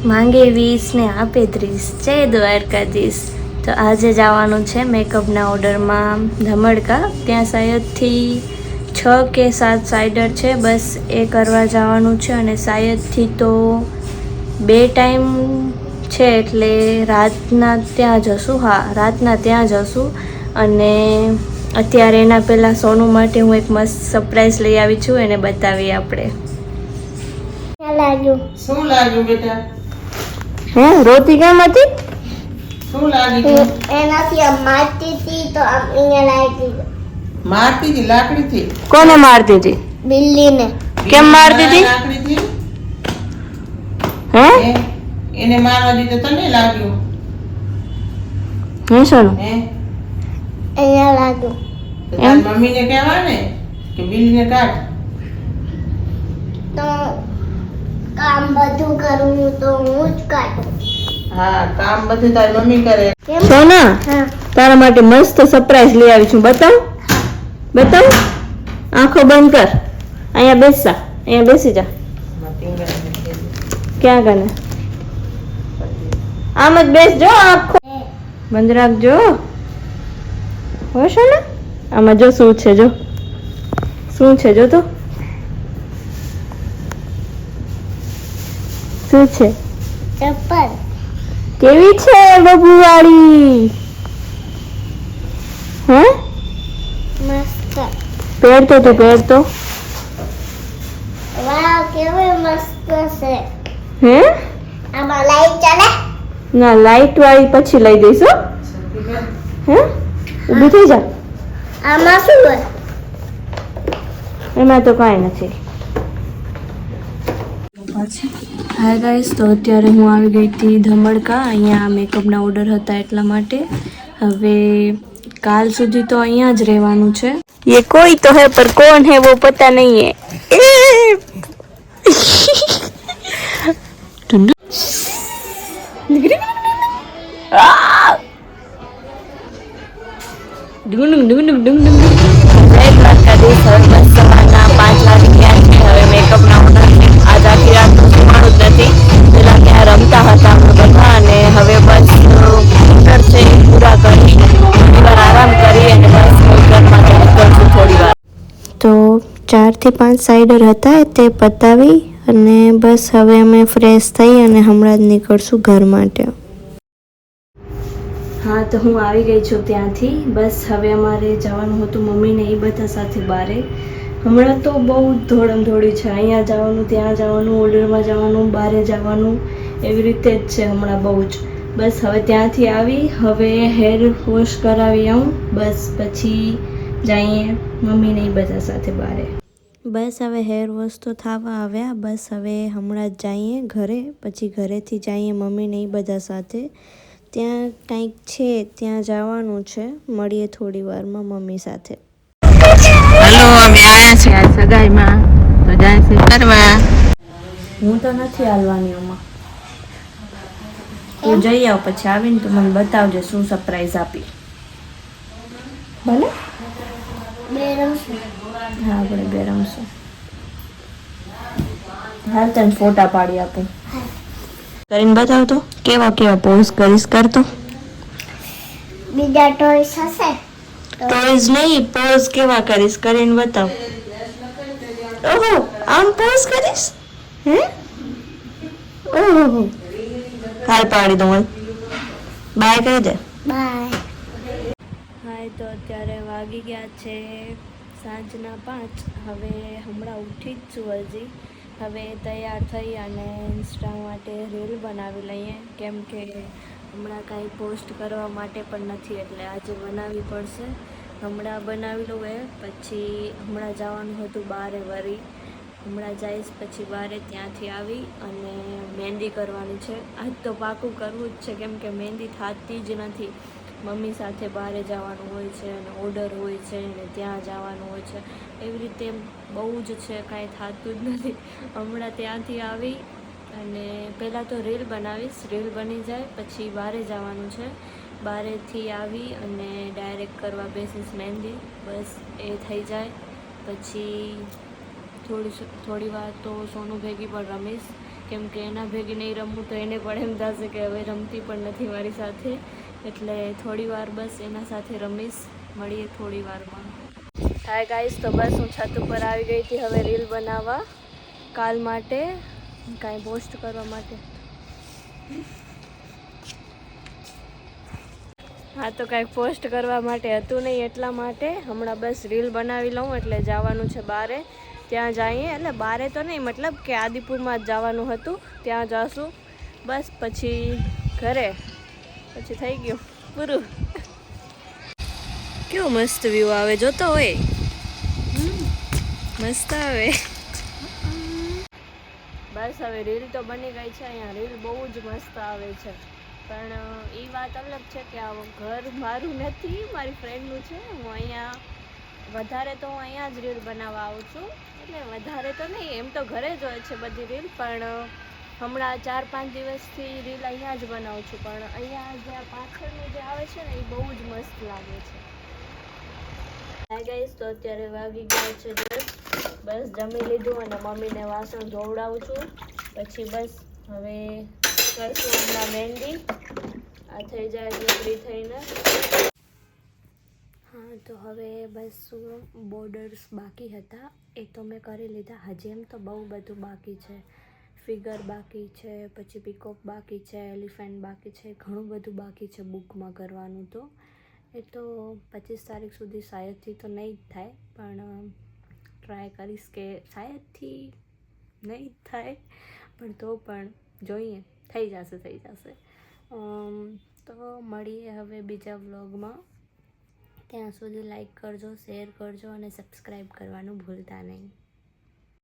માંગે 20 ને આપે 30. જય દ્વારકાધીશ. તો આજે જવાનું છે મેકઅપના ઓર્ડરમાં ધમડકા. ત્યાં શાયદથી 6 કે 7 સાઇડર છે, બસ એ કરવા જવાનું છે. અને શાયદથી તો 2 ટાઈમ છે, એટલે રાતના ત્યાં જશું. હા, રાતના ત્યાં જશું. અને અત્યારે એના પહેલાં સોનુ માટે હું એક મસ્ત સરપ્રાઈઝ લઈ આવી છું, એને બતાવીએ આપણે. શું લાગ્યું બેટા? હે, રોતી કેમ હતી? શું લાગ્યું? એનાથી મારતી હતી તો અહીંયા લાગી. મારતી હતી લાકડીથી? કોને મારતી હતી? બિલ્લીને. કેમ મારતી હતી? લાકડીથી? હે? એને મારવા દીધો તને લાગ્યું? હે સોનુ? હે? અહીંયા લાગ્યું. તો તારી મમ્મીને કહેવા ને કે બિલને કાઢ. તો કામ બધું કરું તો હું જ કાઢું. હા, કામ બધું તારી મમ્મી કરે. સોના, હા. તારા માટે મસ્ત સરપ્રાઈઝ લઈ આવી છું. બતાવ, બતાવ. આંખો બંધ કર. અહીંયા બેસા, અહીંયા બેસી જા. ક્યાં ગને? આમ જ બેસજો. આંખો બંધ રાખજો. હો સોના, આમાં જો શું છે, જો શું છે, જો તો શું છે? ચપ્પલ. કેવી છે બબુવાળી? હે, મસ્ત. પહેરતો તો પહેરતો. વાહ, કેવી મસ્ત છે. હે, આમાં લાઈટ ચાલે? ના, લાઈટ વાળી પછી લઈ દઈશ. હો, હે, ઊભી થઈ જા. આમાં શું હોય? એમાં તો કાંઈ નથી. હાય ગાઈસ, તો અત્યારે હું આવી ગઈ હતી ધમડકા. અહીંયા મેકઅપના ઓર્ડર હતા એટલા માટે. હવે કાલ સુધી તો અહીંયા જ રહેવાનું છે. ये कोई तो है पर कौन है वो पता नहीं है. હવે મેકઅપના ઓર્ડર આજ આખી રાત સુવાનું જ નથી. પેલા ત્યાં રમતા હતા અમે બધા, અને હવે બસ ઓર્ડર છે એ પૂરા કરી થોડી વાર આરામ કરી અને બસ ઘરમાં નીકળશું થોડી વાર. તો 4 થી 5 સાઇડર હતા તે પતાવી અને બસ હવે અમે ફ્રેશ થઈ અને હમણાં જ નીકળશું ઘર માટે. હા, તો હું આવી ગઈ છું ત્યાંથી. બસ હવે અમારે જવાનું હતું મમ્મીને એ બધા સાથે બારે. હમણાં તો બહુ ધોળમધોળી છે. અહીંયા જવાનું, ત્યાં જવાનું, ઓર્ડરમાં જવાનું, બહારે જવાનું, એવી રીતે જ છે હમણાં બહુ જ. બસ હવે ત્યાંથી આવી, હવે હેર વોશ કરાવી આવું. બસ પછી જઈએ મમ્મીને એ બધા સાથે બહારે. બસ હવે હેર વોશ તો થવા આવ્યા. બસ હવે હમણાં જ જઈએ ઘરે, પછી ઘરેથી જઈએ મમ્મીને એ બધા સાથે. ત્યાં કંઈક છે, ત્યાં જવાનું છે. મળીએ થોડી વારમાં મમ્મી સાથે. હાલો, અમે આયા છે આ સગાઈમાં, તો જાય છે કરવા. હું તો નથી હાલવાની આમાં. તું જઈ આવ, પછી આવીને તું મને બતાવજે શું સરપ્રાઈઝ આપી. ભલે? બે રમશું. હા, આપણે બે રમશું. હાલ તને ફોટા પાડી આપું. કરીને બતાવ તો કેવા કેવા પોઝ કરીશ. કરતો બીજા ટોયસ હશે? ટોયઝ નહીં, પોઝ કેવા કરીશ કરીને બતાવ. ઓહો, આમ પોઝ કરીશ? હે, ઓહો, હાલ પાડી દઉં. બાય કહી દે. બાય. હાય, તો અત્યારે વાગી ગયા છે સાંજના 5. હવે હમણાં ઉઠી જ છું હજી. હવે તૈયાર થઈ અને ઇન્સ્ટા માટે રીલ બનાવી લઈએ, કેમ કે હમણાં કાંઈ પોસ્ટ કરવા માટે પણ નથી, એટલે આજે બનાવવી પડશે. હમણાં બનાવી લઉં એ પછી હમણાં જવાનું હતું બારે વરી. હમણાં જઈશ પછી બારે, ત્યાંથી આવી અને મહેંદી કરવાની છે. આજ તો પાકું કરવું જ છે, કેમ કે મહેંદી થતી જ નથી. મમ્મી સાથે બહારે જવાનું હોય છે અને ઓર્ડર હોય છે અને ત્યાં જવાનું હોય છે. એવી રીતે બહુ જ છે, કાંઈ થતું જ નથી. હમણાં ત્યાંથી આવી અને પહેલાં તો રીલ બનાવીશ. રીલ બની જાય પછી બહારે જવાનું છે. બહારેથી આવી અને ડાયરેક્ટ કરવા બેસીશ મહેંદી. બસ એ થઈ જાય પછી થોડી વાર તો સોનુ ભેગી પણ રમીશ, કેમ કે એના ભેગી નહીં રમવું તો એને પણ એમ થશે કે હવે રમતી પણ નથી મારી સાથે, એટલે થોડી વાર બસ એના સાથે રમીશ. મળીએ થોડી વારમાં. હાય ગાઈસ, તો બસ હું છત ઉપર આવી ગઈ હતી હવે રીલ બનાવવા કાલ માટે, કાંઈ પોસ્ટ કરવા માટે. હા, તો કાંઈક પોસ્ટ કરવા માટે હતું નહીં, એટલા માટે હમણાં બસ રીલ બનાવી લઉં એટલે જવાનું છે બારે. ત્યાં જઈએ, એટલે બારે તો નહીં, મતલબ કે આદિપુરમાં જ જવાનું હતું, ત્યાં જઈશું બસ. પછી ઘરે, પછી થઈ ગયું પૂરું. કેવો મસ્ત વ્યૂ આવે, જોતો હોય મસ્ત આવે. બસ હવે રીલ તો બની ગઈ છે, અહીંયા રીલ બહુ જ મસ્ત આવે છે. પણ એ વાત અલગ છે કે આ ઘર મારું નથી, મારી ફ્રેન્ડનું છે. હું અહીંયા વધારે તો હું અહીંયા જ રીલ બનાવવા આવું છું, એટલે વધારે તો નહીં, એમ તો ઘરે જ હોય છે બધી રીલ, પણ હમણાં 4-5 દિવસથી રીલ અહીંયા જ બનાવું છું. પણ અહીંયા જે આ પાછળનું જે આવે છે ને એ બહુ જ મસ્ત લાગે છે. હાય ગાઈસ, તો અત્યારે વાગી ગયા છે 10. બસ જમી લીધું અને મમ્મીને વાસણ ધોવડાવું છું. પછી બસ હવે કરશું હમણાં મહેંદી. આ થઈ જાય એટલે ફ્રી થઈને. હા, તો હવે બસ બોર્ડર્સ બાકી હતા એ તો મેં કરી લીધા. હજી એમ તો બહુ બધું બાકી છે. ફિગર બાકી છે, પછી પીકોક બાકી છે, એલિફન્ટ બાકી છે, ઘણું બધું બાકી છે બુકમાં કરવાનું. તો એ તો 25 તારીખ સુધી શાયદથી તો નહીં જ થાય, પણ ટ્રાય કરીશ કે શાયદથી નહીં જ થાય, પણ તો પણ જોઈએ, થઈ જશે. તો મળીએ હવે બીજા વ્લોગમાં. ત્યાં સુધી લાઈક કરજો, શેર કરજો અને સબસ્ક્રાઈબ કરવાનું ભૂલતા નહીં.